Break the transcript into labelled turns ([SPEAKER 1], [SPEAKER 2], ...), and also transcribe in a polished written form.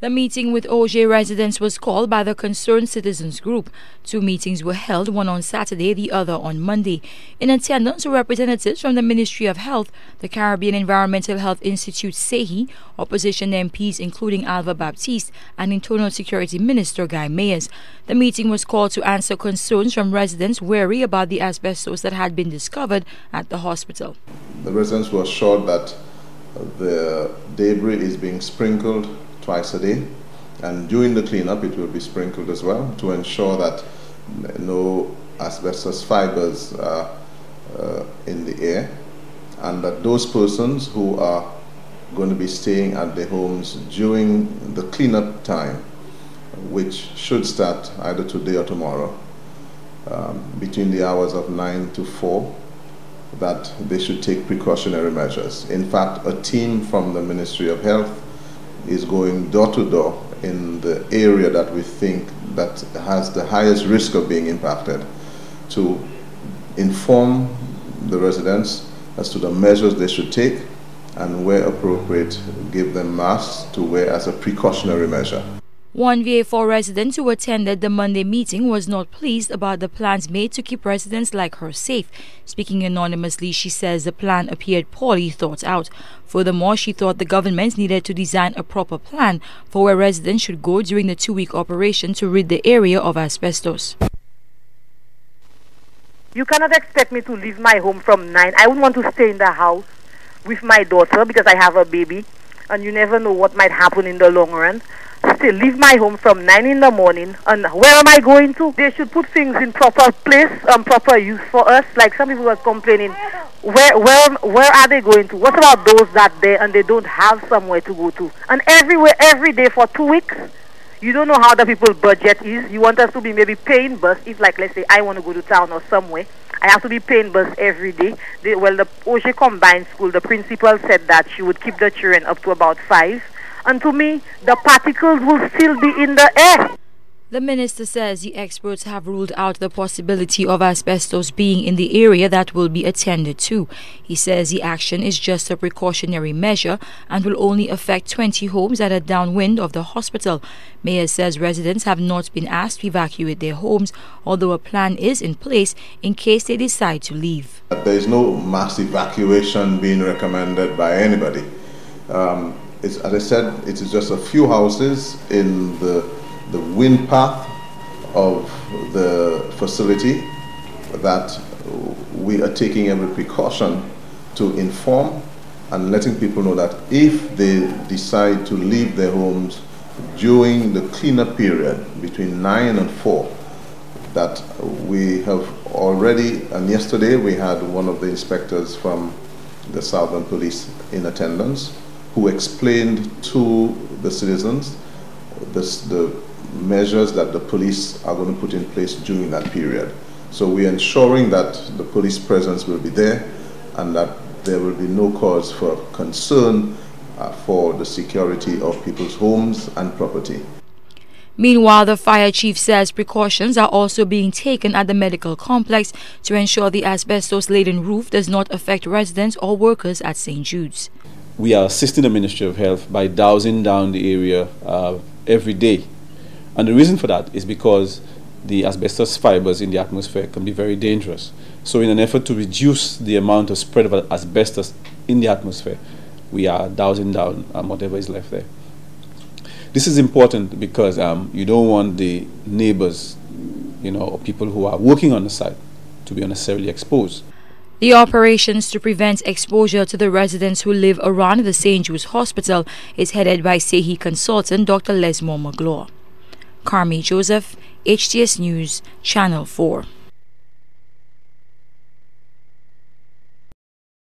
[SPEAKER 1] The meeting with OJ residents was called by the Concerned Citizens Group. 2 meetings were held, one on Saturday, the other on Monday. In attendance were representatives from the Ministry of Health, the Caribbean Environmental Health Institute (SEHI), opposition MPs including Alva Baptiste, and Internal Security Minister Guy Mayers. The meeting was called to answer concerns from residents wary about the asbestos that had been discovered at the hospital.
[SPEAKER 2] The residents were assured that the debris is being sprinkled twice a day, and during the cleanup it will be sprinkled as well to ensure that no asbestos fibers are in the air, and that those persons who are going to be staying at their homes during the cleanup time, which should start either today or tomorrow, between the hours of 9 to 4, that they should take precautionary measures. In fact, a team from the Ministry of Health is going door to door in the area that we think that has the highest risk of being impacted to inform the residents as to the measures they should take, and where appropriate, give them masks to wear as a precautionary measure.
[SPEAKER 1] One VA4 resident who attended the Monday meeting was not pleased about the plans made to keep residents like her safe. Speaking anonymously, she says the plan appeared poorly thought out. Furthermore, she thought the government needed to design a proper plan for where residents should go during the 2-week operation to rid the area of asbestos.
[SPEAKER 3] You cannot expect me to leave my home from 9. I wouldn't want to stay in the house with my daughter because I have a baby, and you never know what might happen in the long run. Still leave my home from 9 in the morning, and where am I going to? They should put things in proper place and proper use for us. Like some people were complaining, where are they going to? What about those that there and they don't have somewhere to go to? And everywhere, every day for 2 weeks, you don't know how the people's budget is. You want us to be maybe paying bus. If, like, let's say I want to go to town or somewhere, I have to be paying bus every day. The OJ Combined School, the principal said that she would keep the children up to about 5. And to me, the particles will still be in the air.
[SPEAKER 1] The minister says the experts have ruled out the possibility of asbestos being in the area that will be attended to. He says the action is just a precautionary measure and will only affect 20 homes that are downwind of the hospital. Mayor says residents have not been asked to evacuate their homes, although a plan is in place in case they decide to leave.
[SPEAKER 2] There is no mass evacuation being recommended by anybody. As I said, it is just a few houses in the wind path of the facility that we are taking every precaution to inform and letting people know that if they decide to leave their homes during the cleanup period between 9 and 4, that we have already, and yesterday we had one of the inspectors from the Southern Police in attendance, who explained to the citizens the measures that the police are going to put in place during that period. So we are ensuring that the police presence will be there and that there will be no cause for concern for the security of people's homes and property.
[SPEAKER 1] Meanwhile, the fire chief says precautions are also being taken at the medical complex to ensure the asbestos-laden roof does not affect residents or workers at St. Judes.
[SPEAKER 4] We are assisting the Ministry of Health by dowsing down the area every day. And the reason for that is because the asbestos fibers in the atmosphere can be very dangerous. So in an effort to reduce the amount of spread of asbestos in the atmosphere, we are dowsing down whatever is left there. This is important because you don't want the neighbors, or people who are working on the site to be unnecessarily exposed.
[SPEAKER 1] The operations to prevent exposure to the residents who live around the St. Judes Hospital is headed by SEHI consultant Dr. Lesmore Magloire. Carmi Joseph, HTS News, Channel 4.